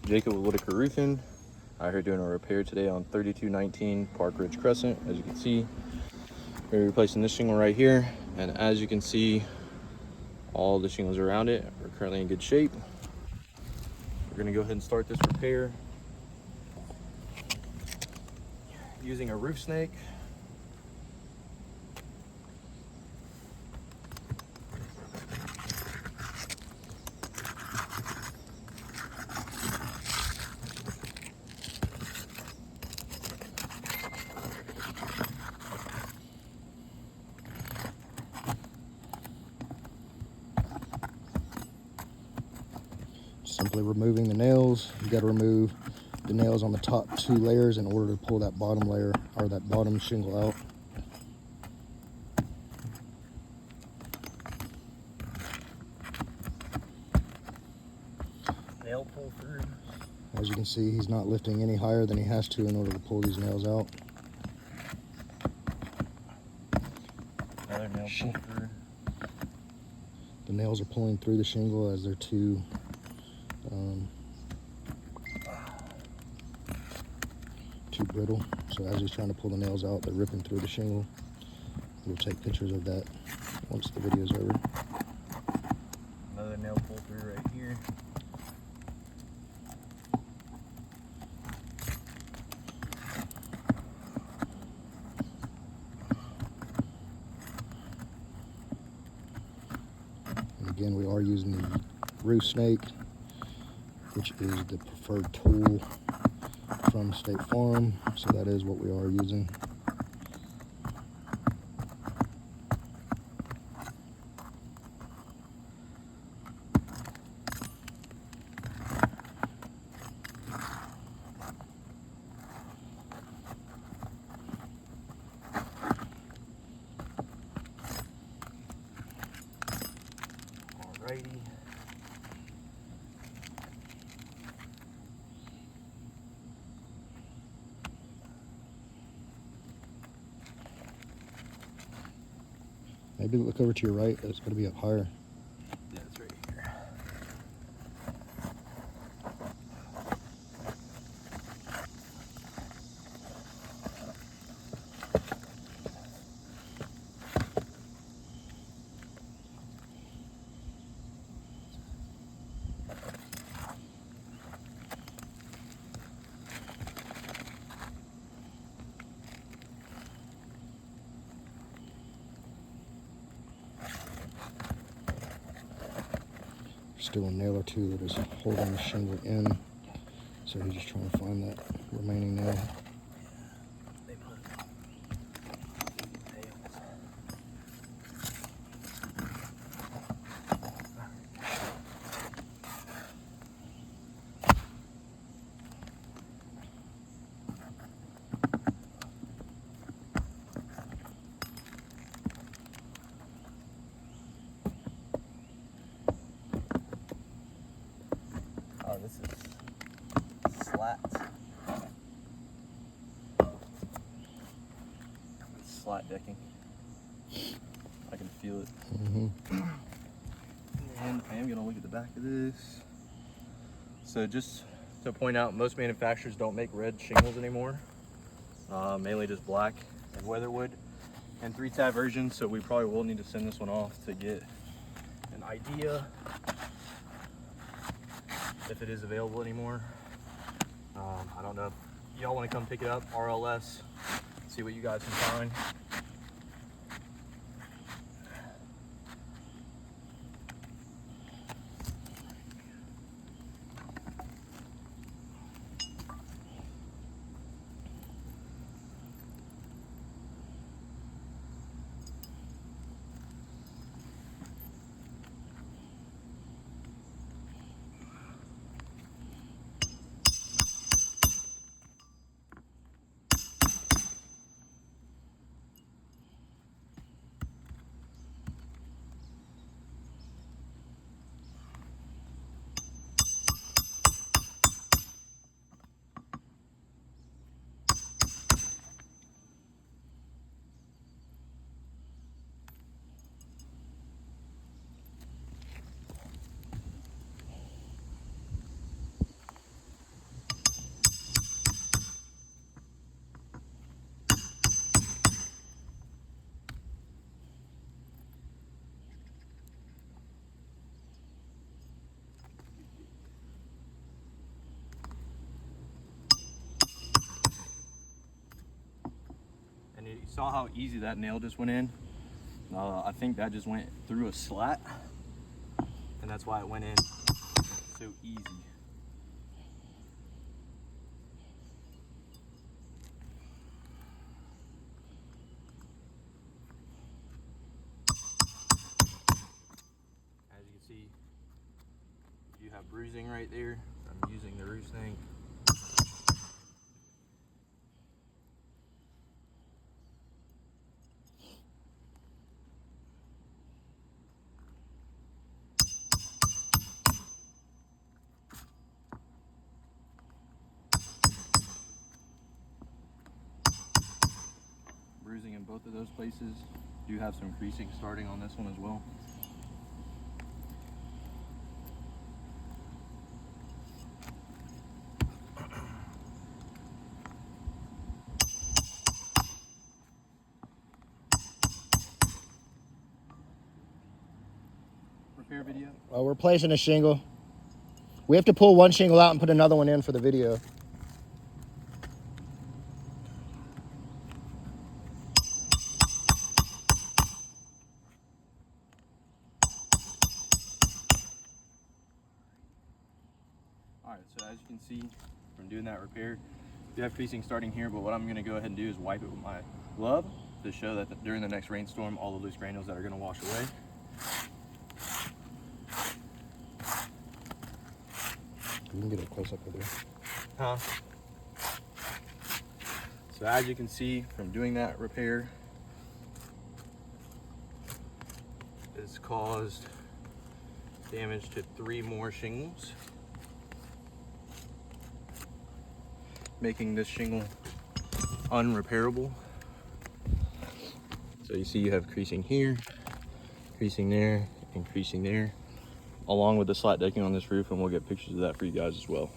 Jacob with Whitaker Roofing. Out here doing a repair today on 3219 Park Ridge Crescent. As you can see, we're replacing this shingle right here, and as you can see, all the shingles around it are currently in good shape. We're going to go ahead and start this repair using a roof snake. Simply removing the nails. You got to remove the nails on the top 2 layers in order to pull that bottom layer or that bottom shingle out. Nail pull through. As you can see, he's not lifting any higher than he has to in order to pull these nails out. Another nail pull through. The nails are pulling through the shingle as they're too brittle. So as he's trying to pull the nails out, they're ripping through the shingle. We'll take pictures of that once the video's over. Another nail pull through right here. And again, we are using the roof snake, which is the preferred tool from State Farm, so that is what we are using. Alrighty. Maybe look over to your right, it's going to be up higher. Yeah, it's right here. Still a nail or two that is holding the shingle in, so he's just trying to find that remaining nail. They put nails. Oh, this is slats. It's slat decking. I can feel it. And I am gonna look at the back of this. So just to point out, most manufacturers don't make red shingles anymore. Mainly just black and weatherwood and 3-tab version. So we probably will need to send this one off to get an idea if it is available anymore. I don't know if y'all want to come pick it up, RLS, see what you guys can find. saw how easy that nail just went in. I think that just went through a slat, and that's why it went in so easy. As you can see, you have bruising right there from using the roost snake. Bruising in both of those places. Do have some creasing starting on this one as well. Repair video. Well, we're placing a shingle. We have to pull one shingle out and put another one in for the video. Alright, so as you can see from doing that repair, you have creasing starting here, but what I'm going to go ahead and do is wipe it with my glove to show that during the next rainstorm, all the loose granules that are going to wash away. We can get a close up of there. Huh? So as you can see from doing that repair, it's caused damage to 3 more shingles, making this shingle unrepairable. So you see you have creasing here, creasing there, and creasing there, along with the slat decking on this roof, and we'll get pictures of that for you guys as well.